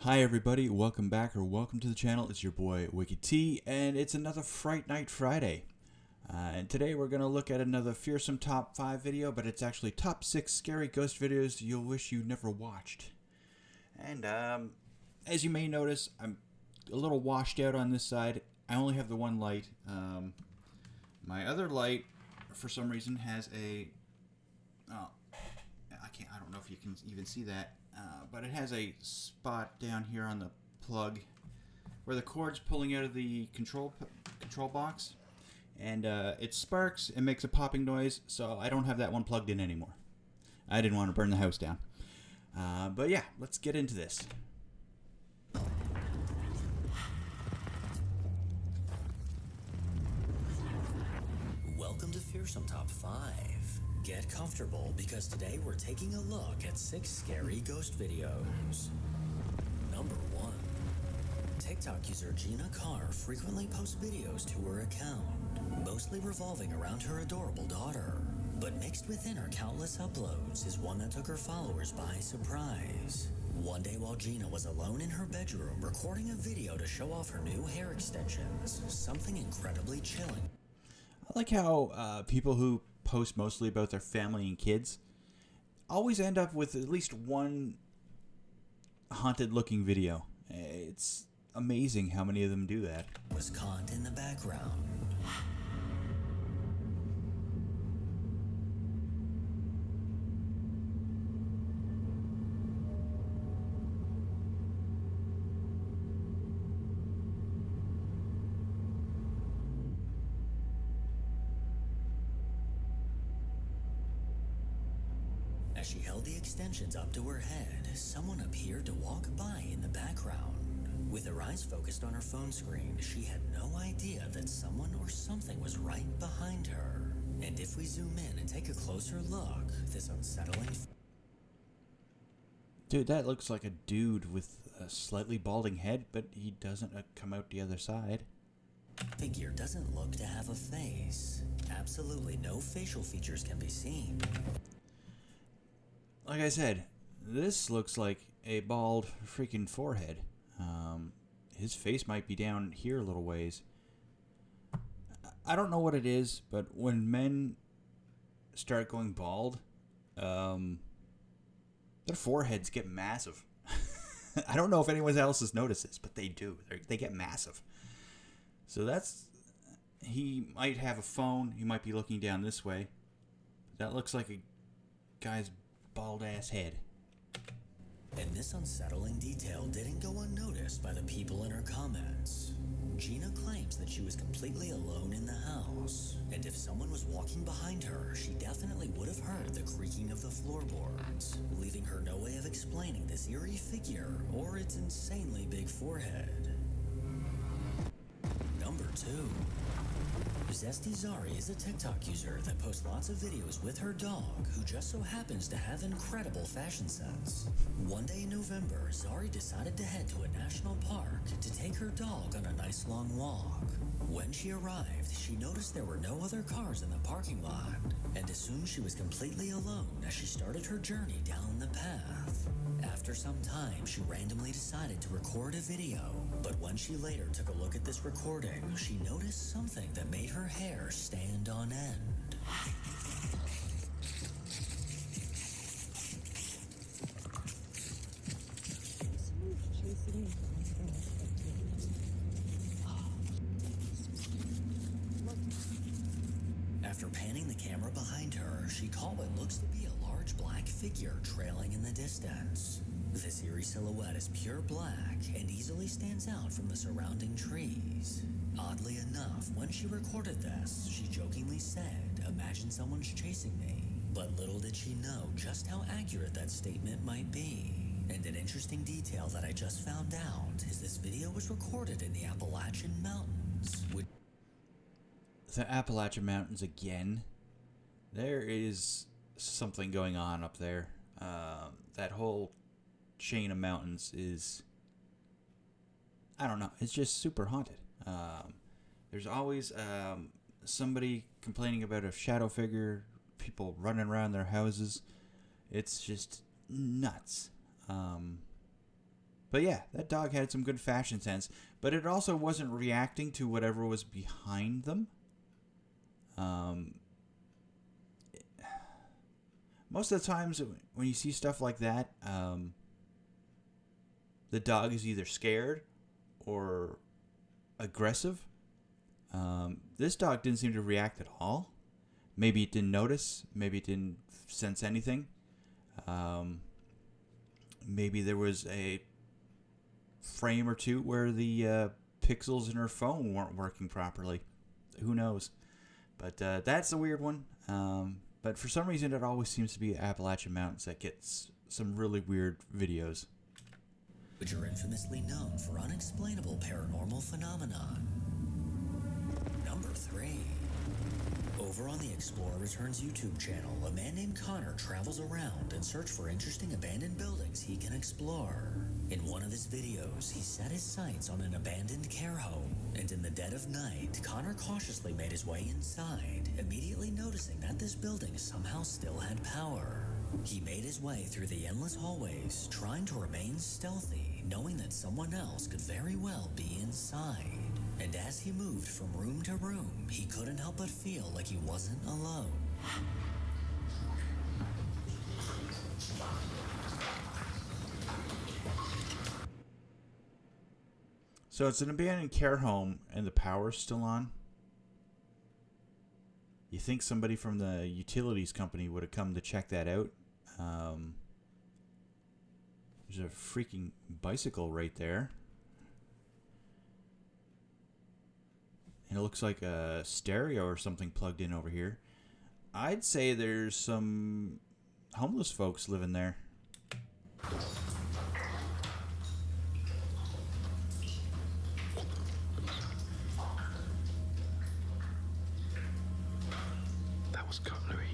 Hi everybody, welcome back or welcome to the channel. It's your boy Wicked T, and it's another Fright Night Friday. And today we're going to look at another Fearsome Top 5 video, but it's actually Top 6 Scary Ghost Videos You'll Wish You Never Watched. And as you may notice, I'm a little washed out on this side. I only have the one light. My other light, for some reason, has a... I don't know if you can even see that. But it has a spot down here on the plug where the cord's pulling out of the control box, and it sparks and makes a popping noise, so I don't have that one plugged in anymore. I didn't want to burn the house down. But yeah, let's get into this. Welcome to Fearsome Top 5. Get comfortable because today we're taking a look at 6 scary ghost videos. Number 1. TikTok user Gina Carr frequently posts videos to her account, mostly revolving around her adorable daughter. But mixed within her countless uploads is one that took her followers by surprise. One day while Gina was alone in her bedroom recording a video to show off her new hair extensions, something incredibly chilling. I like how people who post mostly about their family and kids always end up with at least one haunted looking video. It's amazing how many of them do that. Was caught in the background. As she held the extensions up to her head, someone appeared to walk by in the background. With her eyes focused on her phone screen, she had no idea that someone or something was right behind her. And if we zoom in and take a closer look, this unsettling... Dude, that looks like a dude with a slightly balding head, but he doesn't come out the other side. figure doesn't look to have a face. Absolutely no facial features can be seen. Like I said, this looks like a bald freaking forehead. His face might be down here a little ways. I don't know what it is, but when men start going bald, their foreheads get massive. I don't know if anyone else has noticed this, but they do. They get massive. So he might have a phone. He might be looking down this way. That looks like a guy's bald-ass head. And this unsettling detail didn't go unnoticed by the people in her comments. Gina claims that she was completely alone in the house, and if someone was walking behind her, she definitely would have heard the creaking of the floorboards, leaving her no way of explaining this eerie figure or its insanely big forehead. Number 2. Zesty Zari is a TikTok user that posts lots of videos with her dog, who just so happens to have incredible fashion sense. One day in November, Zari decided to head to a national park to take her dog on a nice long walk. When she arrived, she noticed there were no other cars in the parking lot, and assumed she was completely alone as she started her journey down the path. After some time, she randomly decided to record a video, but when she later took a look at this recording, she noticed something that made her hair stand on end. After panning the camera behind her, she caught what looks to be a large black figure trailing in the distance. This eerie silhouette is pure black and easily stands out from the surrounding trees. Oddly enough, when she recorded this, she jokingly said, "Imagine someone's chasing me." But little did she know just how accurate that statement might be. And an interesting detail that I just found out is this video was recorded in the Appalachian Mountains, which... The Appalachian Mountains again. There is something going on up there. That whole chain of mountains is, I don't know, it's just super haunted. There's always somebody complaining about a shadow figure, people running around their houses. It's just nuts. But yeah, that dog had some good fashion sense, but it also wasn't reacting to whatever was behind them. Most of the times when you see stuff like that, the dog is either scared or aggressive. This dog didn't seem to react at all. Maybe it didn't notice. Maybe it didn't sense anything. Maybe there was a frame or two where the pixels in her phone weren't working properly. Who knows? But that's a weird one. But for some reason, it always seems to be Appalachian Mountains that gets some really weird videos. Which are infamously known for unexplainable paranormal phenomenon. Number 3. Over on the Explorer Returns YouTube channel, a man named Connor travels around in search for interesting abandoned buildings he can explore. In one of his videos, he set his sights on an abandoned care home, and in the dead of night, Connor cautiously made his way inside, immediately noticing that this building somehow still had power. He made his way through the endless hallways, trying to remain stealthy, knowing that someone else could very well be inside. And as he moved from room to room, he couldn't help but feel like he wasn't alone. So it's an abandoned care home and the power's still on. You think somebody from the utilities company would have come to check that out. There's a freaking bicycle right there. And it looks like a stereo or something plugged in over here. I'd say there's some homeless folks living there. That was cutlery.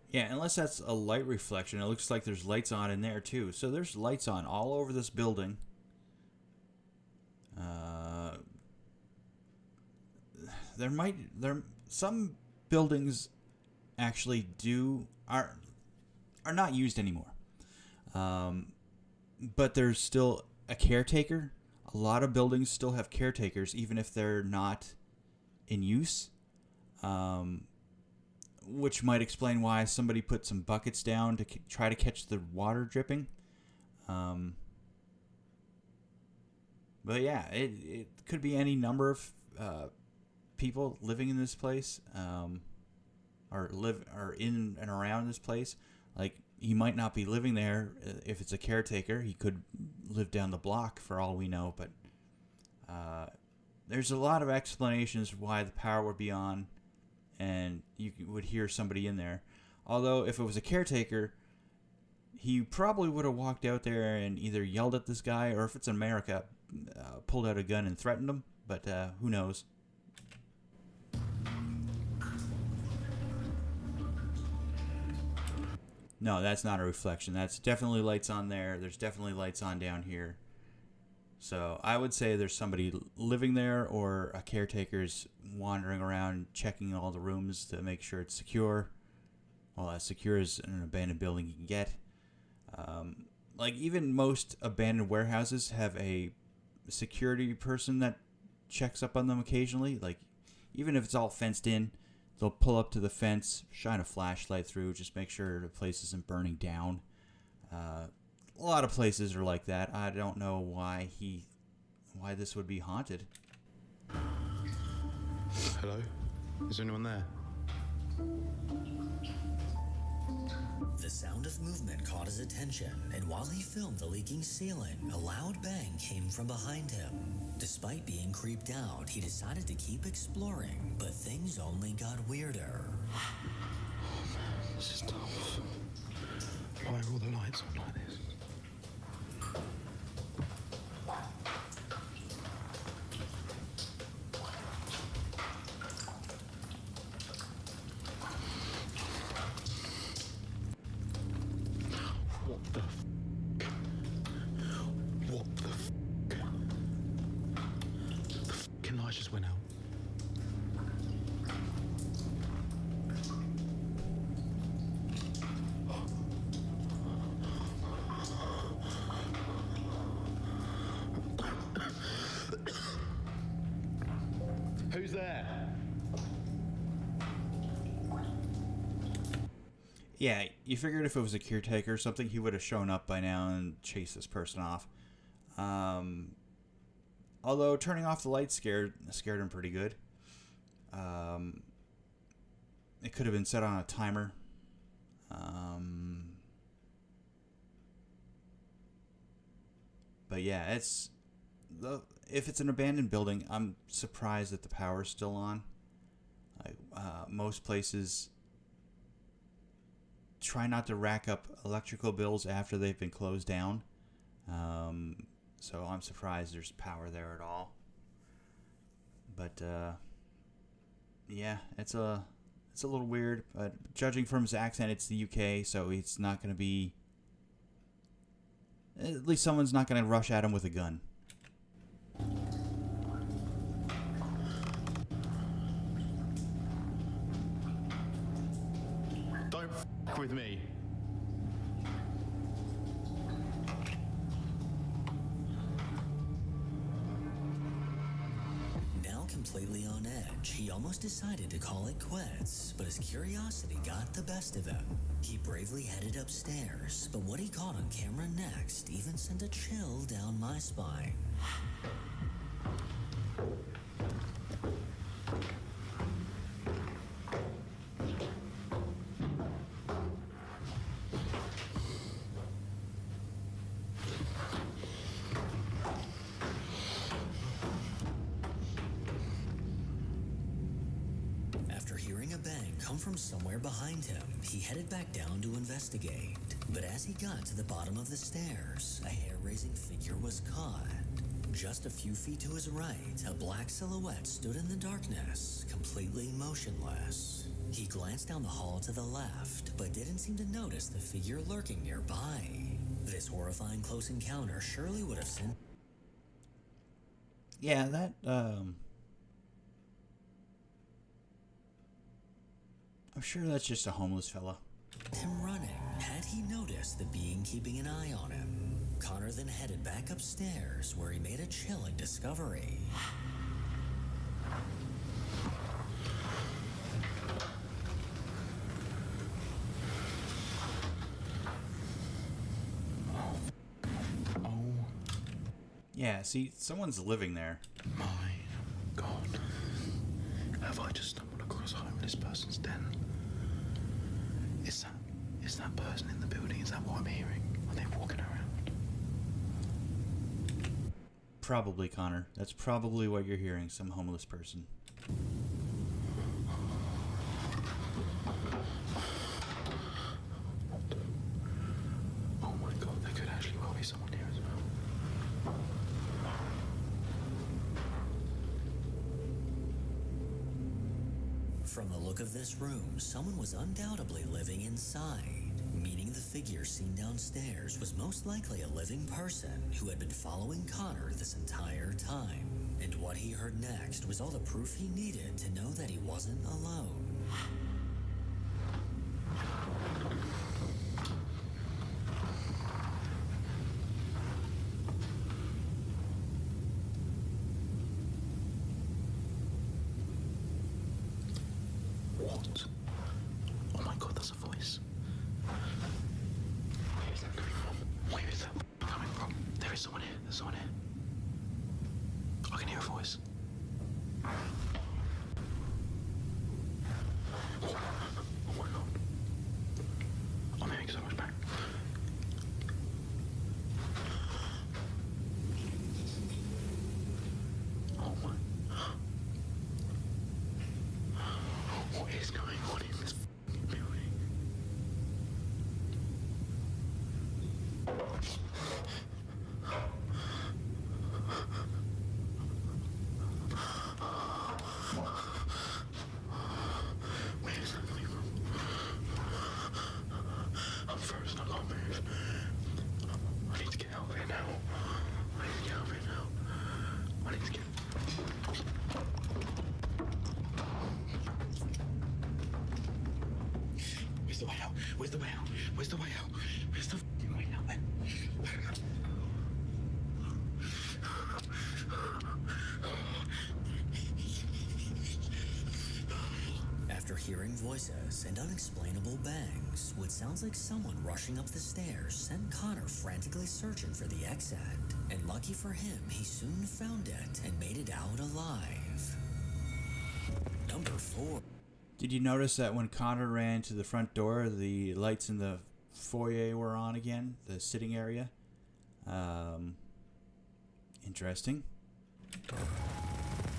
Yeah, unless that's a light reflection. It looks like there's lights on in there too. So there's lights on all over this building. Some buildings actually are not used anymore. But there's still a caretaker. A lot of buildings still have caretakers, even if they're not in use. Which might explain why somebody put some buckets down to try to catch the water dripping. But yeah, it could be any number of people living in this place, or in and around this place. Like, he might not be living there if it's a caretaker. He could live down the block for all we know. But there's a lot of explanations why the power would be on, and you would hear somebody in there. Although, if it was a caretaker, he probably would have walked out there and either yelled at this guy, or if it's in America, pulled out a gun and threatened him. But who knows? No, that's not a reflection. That's definitely lights on there. There's definitely lights on down here. So I would say there's somebody living there, or a caretaker's wandering around checking all the rooms to make sure it's secure. Well, as secure as an abandoned building you can get. Like, even most abandoned warehouses have a security person that checks up on them occasionally. Like, even if it's all fenced in, they'll pull up to the fence, shine a flashlight through, just make sure the place isn't burning down. A lot of places are like that. I don't know why why this would be haunted. Hello? Is anyone there? The sound of movement caught his attention, and while he filmed the leaking ceiling, a loud bang came from behind him. Despite being creeped out, he decided to keep exploring, but things only got weirder. This is tough. Why are all the lights on like this? What the f***? What the f***? The f***ing lights just went out. Who's there? Yeah, you figured if it was a caretaker or something, he would have shown up by now and chased this person off. Although turning off the lights scared him pretty good. It could have been set on a timer. But yeah, if it's an abandoned building, I'm surprised that the power's still on. Most places try not to rack up electrical bills after they've been closed down. So I'm surprised there's power there at all. But yeah, it's a little weird. But judging from his accent, it's the UK, so it's not going to be. At least someone's not going to rush at him with a gun. Don't f*** with me. Now completely on edge, he almost decided to call it quits, but his curiosity got the best of him. He bravely headed upstairs, but what he caught on camera next even sent a chill down my spine. Hearing a bang come from somewhere behind him, he headed back down to investigate. But as he got to the bottom of the stairs, a hair-raising figure was caught. Just a few feet to his right, a black silhouette stood in the darkness, completely motionless. He glanced down the hall to the left, but didn't seem to notice the figure lurking nearby. This horrifying close encounter surely would have sent... Yeah, that, I'm sure that's just a homeless fella. him running had he noticed the being keeping an eye on him. Connor then headed back upstairs where he made a chilling discovery. Yeah, see, someone's living there. My God. Have I just stumbled across a homeless person's den? Is that person in the building? Is that what I'm hearing? Are they walking around? Probably, Connor. That's probably what you're hearing, some homeless person. Oh my God, there could actually well be someone here as well. From the look of this room, someone was undoubtedly living inside, meaning the figure seen downstairs was most likely a living person who had been following Connor this entire time. And what he heard next was all the proof he needed to know that he wasn't alone. What? Oh my God, that's a voice. Where is that coming from? Where is that coming from? There is someone here. There's someone here. is going on in this building? Where is that coming from? I'm frozen, I can't move. I need to get out of here now. I need to get out of here now. I need to get... Where's the way out? Where's the way out? Where's the way out? Where's the f***ing way out then? After hearing voices and unexplainable bangs, what sounds like someone rushing up the stairs sent Connor frantically searching for the exit. And lucky for him, he soon found it and made it out alive. Number 4. Did you notice that when Connor ran to the front door, the lights in the foyer were on again? The sitting area? Interesting.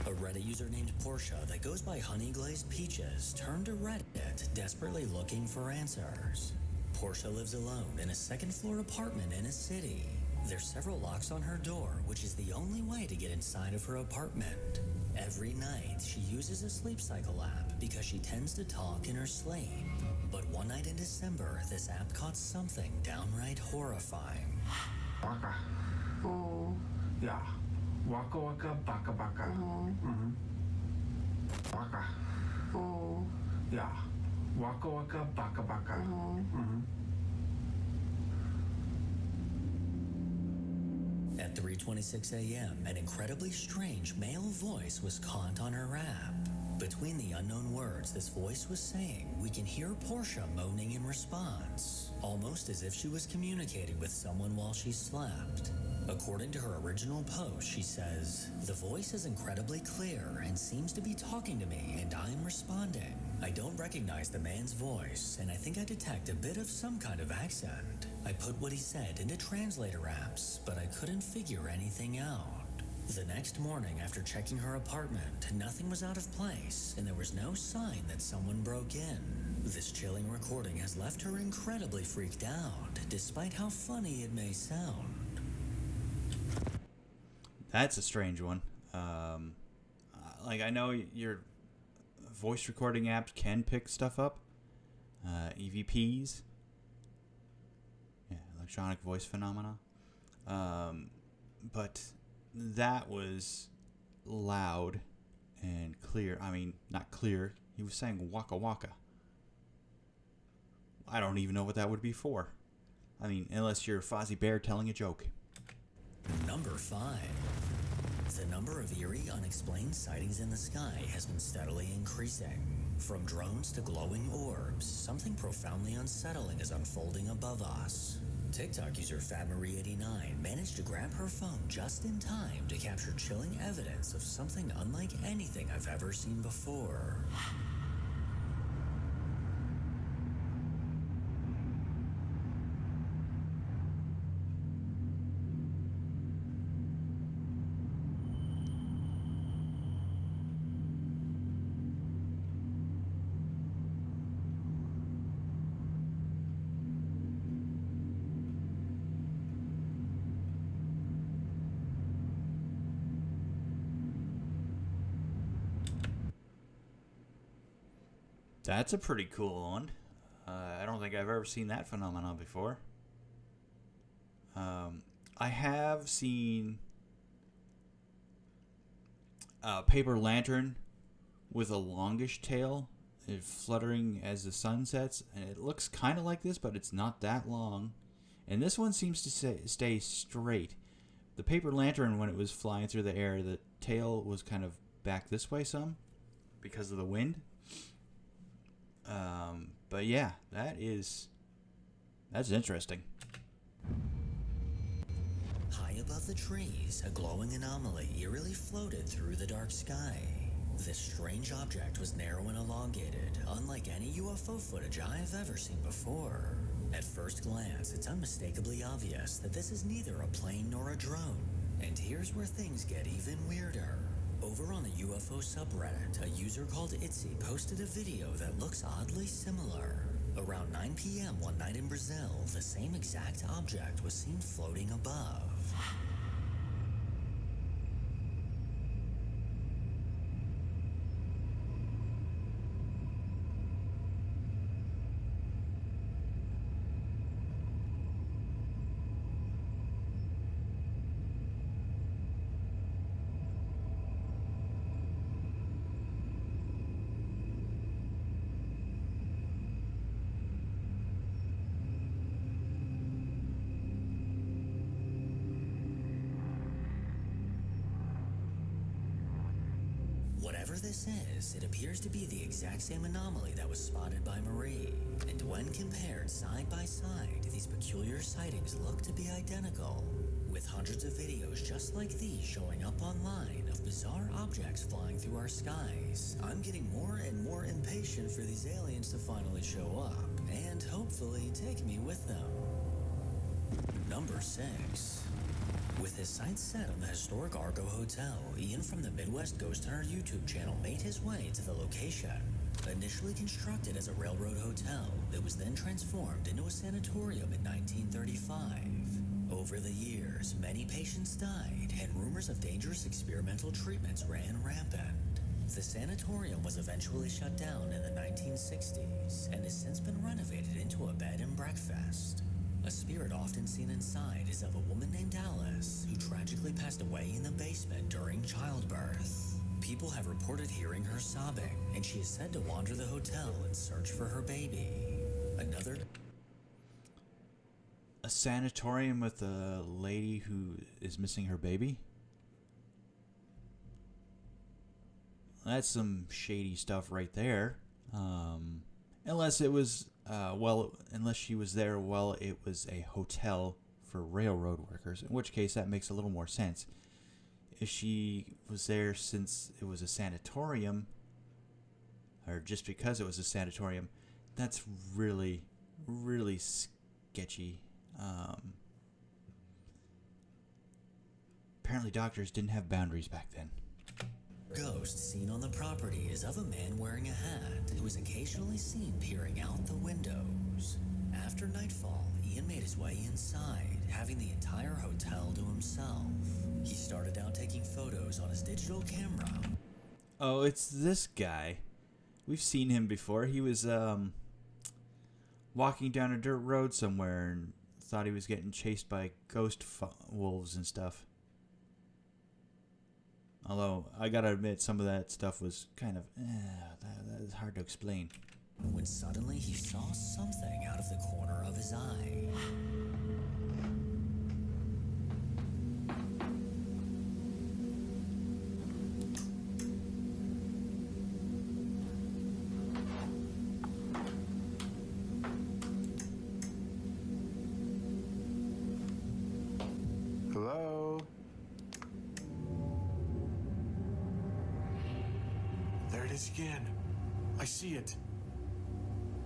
A Reddit user named Portia that goes by Honey Glazed Peaches turned to Reddit, desperately looking for answers. Portia lives alone in a second-floor apartment in a city. There's several locks on her door, which is the only way to get inside of her apartment. Every night, she uses a sleep cycle app because she tends to talk in her sleep. But one night in December, this app caught something downright horrifying. Waka. Oh. Yeah. Waka waka baka baka. Waka. Oh. Yeah. Waka waka baka baka. At 3:26 a.m., an incredibly strange male voice was caught on her app. Between the unknown words this voice was saying, we can hear Portia moaning in response, almost as if she was communicating with someone while she slept. According to her original post, she says, "The voice is incredibly clear and seems to be talking to me, and I'm responding. I don't recognize the man's voice, and I think I detect a bit of some kind of accent. I put what he said into translator apps, but I couldn't figure anything out." The next morning, after checking her apartment, nothing was out of place, and there was no sign that someone broke in. This chilling recording has left her incredibly freaked out, despite how funny it may sound. That's a strange one. Like, I know your voice recording apps can pick stuff up. EVPs. Yeah, electronic voice phenomena. But that was loud and clear. I mean, not clear. He was saying waka waka. I don't even know what that would be for. I mean, unless you're Fozzie Bear telling a joke. Number 5. The number of eerie, unexplained sightings in the sky has been steadily increasing. From drones to glowing orbs, something profoundly unsettling is unfolding above us. TikTok user FatMarie89 managed to grab her phone just in time to capture chilling evidence of something unlike anything I've ever seen before. That's a pretty cool one. I don't think I've ever seen that phenomenon before. I have seen a paper lantern with a longish tail fluttering as the sun sets, and it looks kind of like this, but it's not that long. And this one seems to stay straight. The paper lantern, when it was flying through the air, the tail was kind of back this way some because of the wind. But yeah, that's interesting. High above the trees, a glowing anomaly eerily floated through the dark sky. This strange object was narrow and elongated, unlike any UFO footage I've ever seen before. At first glance, it's unmistakably obvious that this is neither a plane nor a drone. And here's where things get even weirder. Over on the UFO subreddit, a user called Itzy posted a video that looks oddly similar. Around 9 p.m. one night in Brazil, the same exact object was seen floating above. Whatever this is, it appears to be the exact same anomaly that was spotted by Marie. And when compared side by side, these peculiar sightings look to be identical, with hundreds of videos just like these showing up online of bizarre objects flying through our skies. I'm getting more and more impatient for these aliens to finally show up, and hopefully take me with them. Number 6. With his sights set on the historic Argo Hotel, Ian from the Midwest Ghost Hunter YouTube channel made his way to the location. Initially constructed as a railroad hotel, it was then transformed into a sanatorium in 1935. Over the years, many patients died, and rumors of dangerous experimental treatments ran rampant. The sanatorium was eventually shut down in the 1960s, and has since been renovated into a bed and breakfast. A spirit often seen inside is of a woman named Alice, who tragically passed away in the basement during childbirth. People have reported hearing her sobbing, and she is said to wander the hotel in search for her baby. A sanatorium with a lady who is missing her baby? That's some shady stuff right there. Unless it was, unless she was there while it was a hotel for railroad workers, in which case that makes a little more sense. If she was there since it was a sanatorium, or just because it was a sanatorium, that's really, really sketchy. Apparently doctors didn't have boundaries back then. Ghost seen on the property is of a man wearing a hat who is occasionally seen peering out the windows. After nightfall, Ian made his way inside, having the entire hotel to himself. He started out taking photos on his digital camera. Oh, it's this guy. We've seen him before. He was walking down a dirt road somewhere and thought he was getting chased by ghost wolves and stuff. Although, I gotta admit, some of that stuff was kind of, that is hard to explain. When suddenly he saw something out of the corner of his eye. Hello? There it is again. I see it.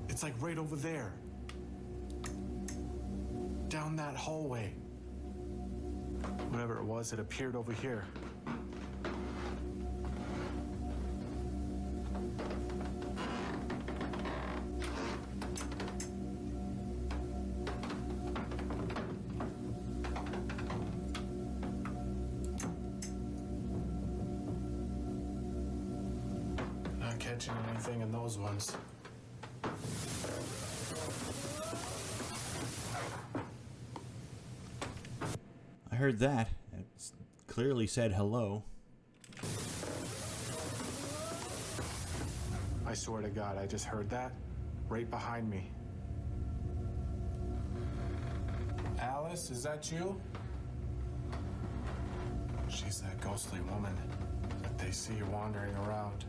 It's like right over there. Down that hallway. Whatever it was, it appeared over here. Not catching anything in those ones. I heard that. It clearly said hello. I swear to God, I just heard that right behind me. Alice, is that you? She's that ghostly woman that they see wandering around.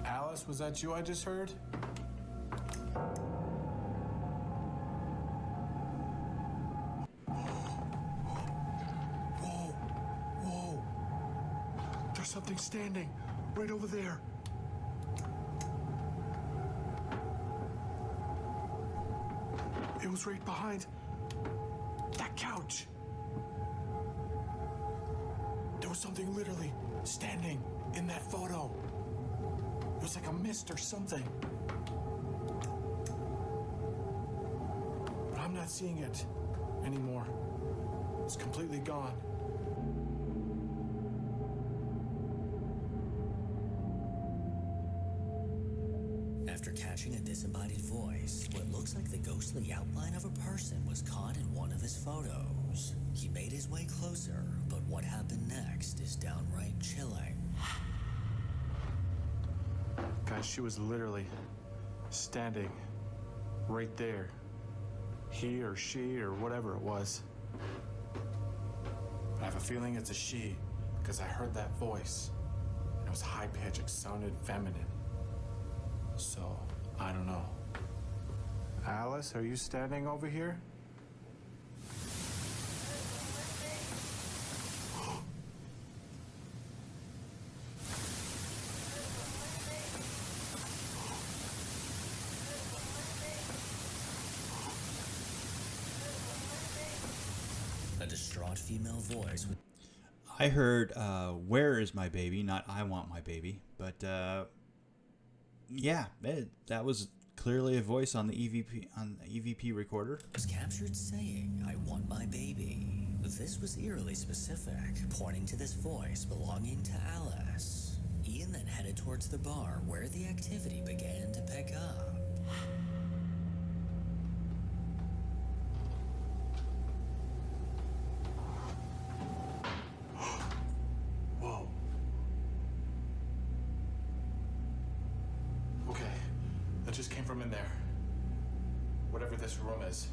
Alice, was that you I just heard? Whoa. There's something standing right over there. It was right behind that couch. There was something literally standing in that photo. It was like a mist or something. But I'm not seeing it anymore. It's completely gone. After catching a disembodied voice, what looks like the ghostly outline of a person was caught in one of his photos. He made his way closer, but what happened next is downright chilling. Guys, she was literally standing right there. He or she or whatever it was. But I have a feeling it's a she because I heard that voice. And it was high pitched, it sounded feminine. So, I don't know. Alice, are you standing over here? A distraught female voice with I heard, "Where is my baby?" Not "I want my baby," but yeah, that was clearly a voice on the EVP recorder. was captured saying, "I want my baby." This was eerily specific, pointing to this voice belonging to Alice. Ian then headed towards the bar where the activity began to pick up. Whoa. Okay, that just came from in there. Whatever this room is.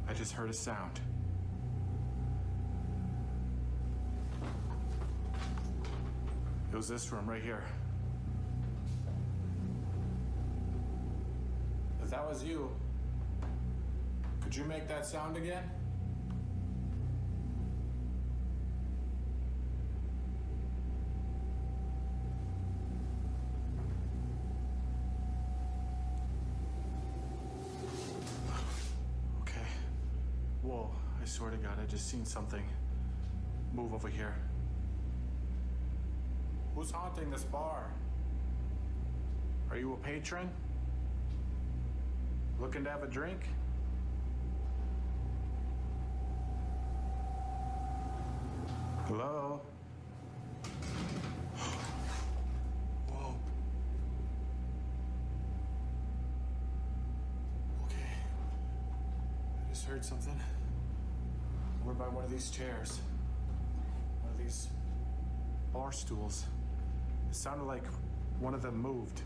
I just heard a sound. It was this room right here. If that was you, could you make that sound again? Okay. Whoa, I swear to God, I just seen something move over here. Who's haunting this bar? Are you a patron? Looking to have a drink? Hello? Whoa. Okay. I just heard something. We're by one of these chairs. One of these bar stools. It sounded like one of them moved.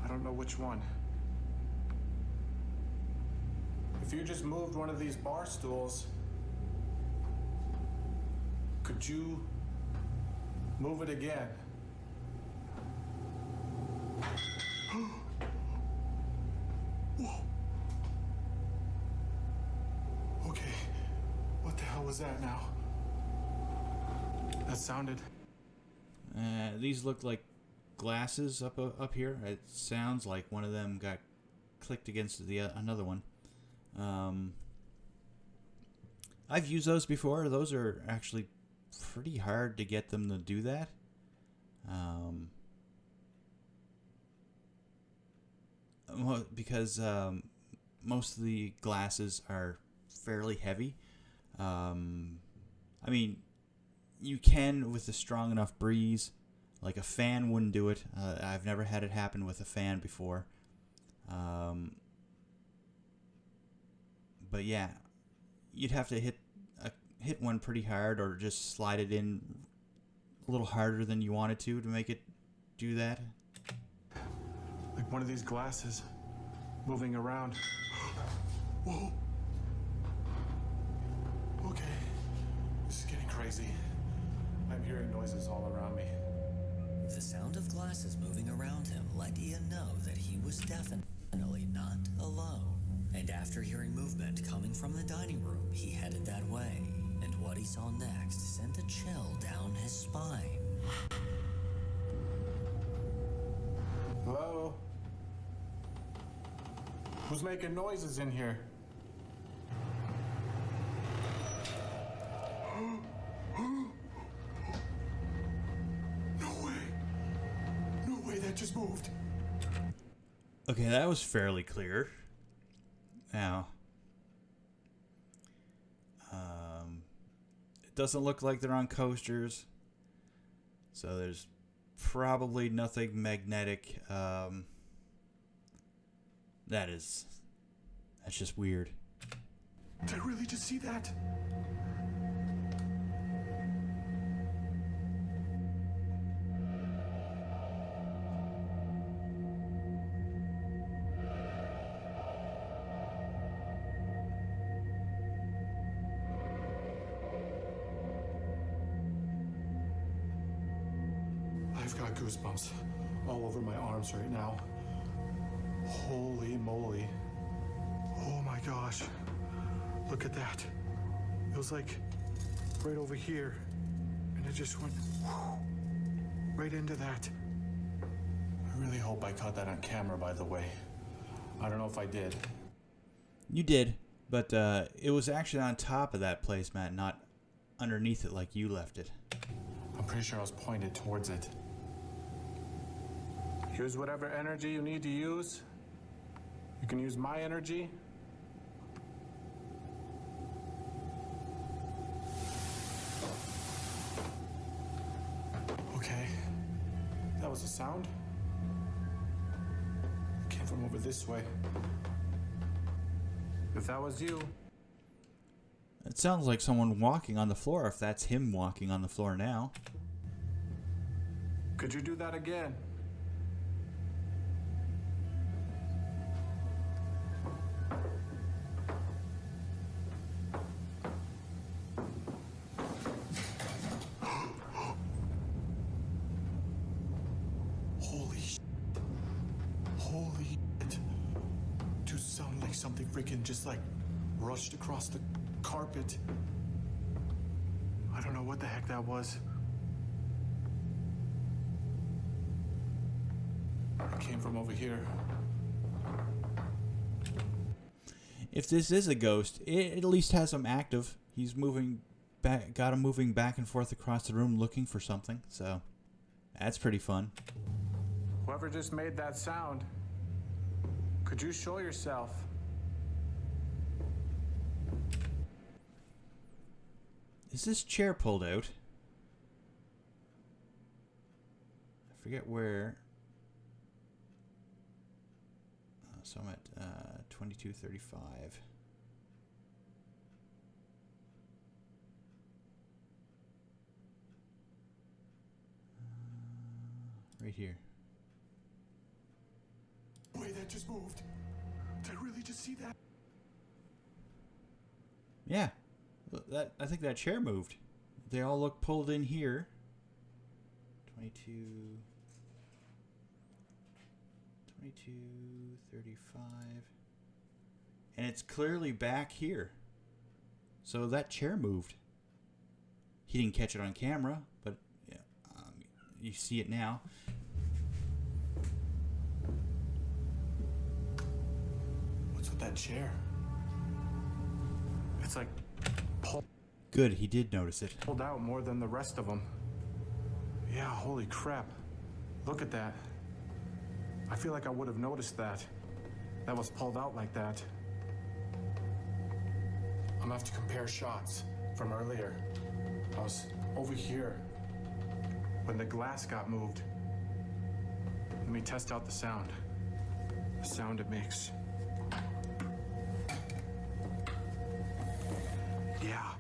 I don't know which one. If you just moved one of these bar stools, could you move it again? Whoa. Okay. What the hell was that now? That sounded... These look like glasses up here. It sounds like one of them got clicked against another one. I've used those before. Those are actually pretty hard to get them to do that. Because most of the glasses are fairly heavy. I mean, you can with a strong enough breeze. Like a fan wouldn't do it. I've never had it happen with a fan before. But yeah, you'd have to hit one pretty hard, or just slide it in a little harder than you wanted to make it do that. Like one of these glasses moving around. Whoa. Okay. This is getting crazy. I'm hearing noises all around me. The sound of glasses moving around him let Ian know that he was definitely not alone. And after hearing movement coming from the dining room, he headed that way. And what he saw next sent a chill down his spine. Hello? Who's making noises in here? No way. No way, that just moved. Okay, that was fairly clear. Now, it doesn't look like they're on coasters, so there's probably nothing magnetic. That's just weird. Did I really just see that? I've got goosebumps all over my arms right now. Holy moly. Oh my gosh. Look at that. It was like right over here. And it just went right into that. I really hope I caught that on camera, by the way. I don't know if I did. You did, but it was actually on top of that placemat, not underneath it like you left it. I'm pretty sure I was pointed towards it. Use whatever energy you need to use. You can use my energy. Okay. That was a sound. It came from over this way. If that was you. It sounds like someone walking on the floor, if that's him walking on the floor now. Could you do that again? Holy shit. Holy shit. Dude, sounded like something freaking just like rushed across the carpet. I don't know what the heck that was. It came from over here. If this is a ghost, it at least has him active. He's moving back, got him moving back and forth across the room looking for something, so that's pretty fun. Whoever just made that sound, could you show yourself? Is this chair pulled out? I forget where. So I'm at 2235. Right here. Wait, that just moved. Did I really just see that? Yeah, I think that chair moved. They all look pulled in here. 2235, and it's clearly back here. So that chair moved. He didn't catch it on camera, but yeah, you see it now. What's with that chair? It's like Good, he did notice it. pulled out more than the rest of them. Yeah, holy crap. Look at that. I feel like I would have noticed that. That was pulled out like that. I'm gonna have to compare shots from earlier. I was over here when the glass got moved. Let me test out the sound. The sound it makes. Yeah.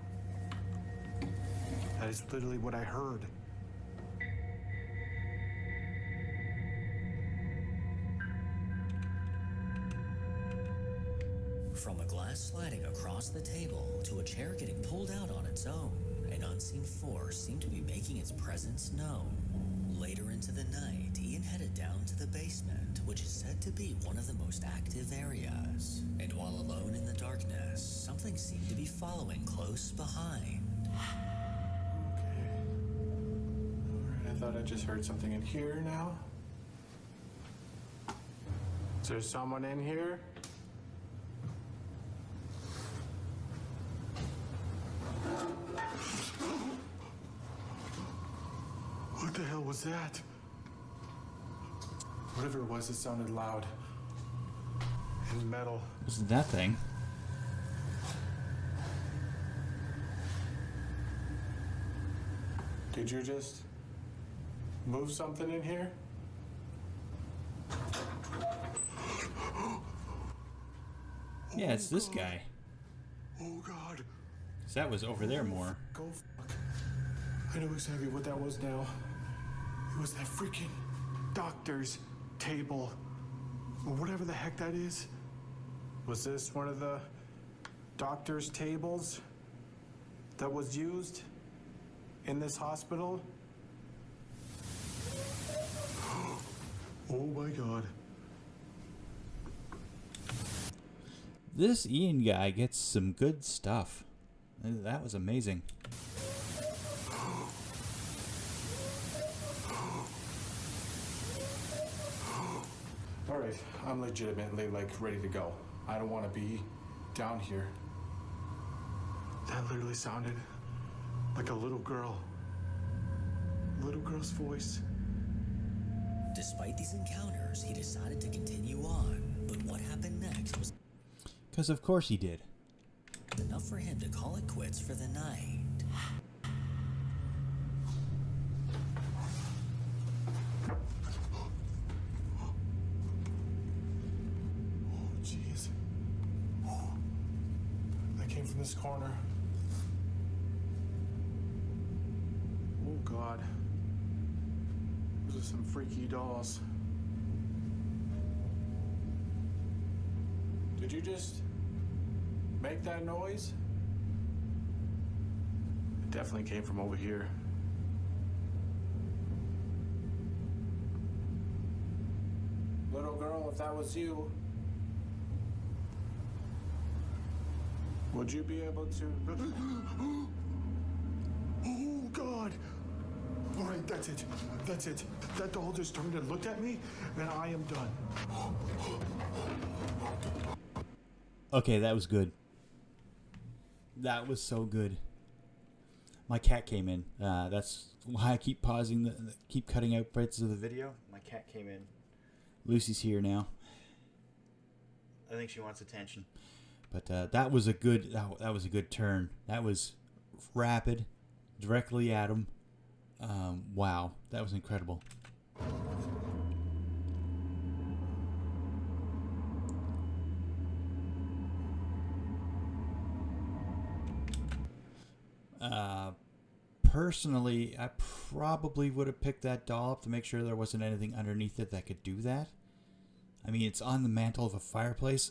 That is literally what I heard. From a glass sliding across the table to a chair getting pulled out on its own, an unseen force seemed to be making its presence known. Later into the night, Ian headed down to the basement, which is said to be one of the most active areas. And while alone in the darkness, something seemed to be following close behind. Okay. Alright, I thought I just heard something in here now. Is there someone in here? the hell was that? Whatever it was, it sounded loud. And metal. What's that thing? Did you just move something in here? Yeah, it's this guy. Oh God. 'Cause that was over there more. Go fuck. I know exactly what that was now. It was that freaking doctor's table. Or whatever the heck that is. Was this one of the doctor's tables that was used in this hospital? Oh my God. This Ian guy gets some good stuff. That was amazing. All right, I'm legitimately ready to go. I don't want to be down here. That literally sounded like a little girl. A little girl's voice. Despite these encounters, he decided to continue on. But what happened next was Because of course he did. enough for him to call it quits for the night. Oh, jeez. That came from this corner. Oh, God. Those are some freaky dolls. Did you just make that noise? It definitely came from over here. Little girl, if that was you, would you be able to... Oh, God! All right, that's it. That's it. That doll just turned and looked at me, and I am done. Okay, that was good. That was so good. My cat came in. That's why I keep pausing, keep cutting out bits of the video. My cat came in. Lucy's here now. I think she wants attention. But that was a good. That was a good turn. That was rapid, directly at him. Wow, that was incredible. Personally, I probably would have picked that doll up to make sure there wasn't anything underneath it that could do that. I mean, it's on the mantle of a fireplace.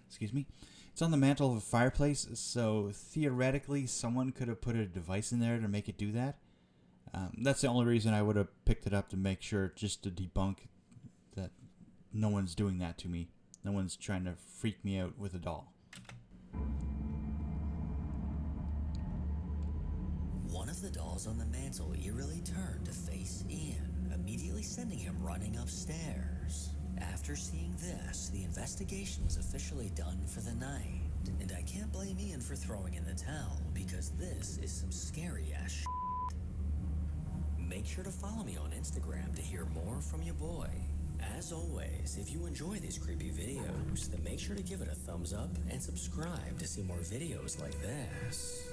Excuse me. It's on the mantle of a fireplace, so theoretically, someone could have put a device in there to make it do that. That's the only reason I would have picked it up, to make sure, just to debunk that no one's doing that to me. No one's trying to freak me out with a doll. One of the dolls on the mantle eerily turned to face Ian, immediately sending him running upstairs. After seeing this, the investigation was officially done for the night. And I can't blame Ian for throwing in the towel, because this is some scary-ass shit. Make sure to follow me on Instagram to hear more from your boy. As always, if you enjoy these creepy videos, then make sure to give it a thumbs up and subscribe to see more videos like this.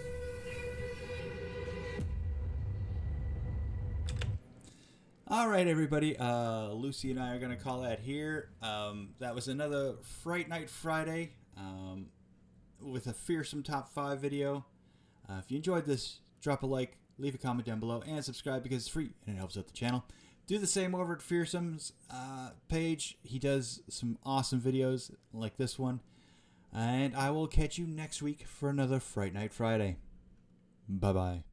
All right, everybody. Lucy and I are going to call that here. That was another Fright Night Friday with a Fearsome Top 5 video. If you enjoyed this, drop a like, leave a comment down below, and subscribe because it's free and it helps out the channel. Do the same over at Fearsome's page. He does some awesome videos like this one. And I will catch you next week for another Fright Night Friday. Bye-bye.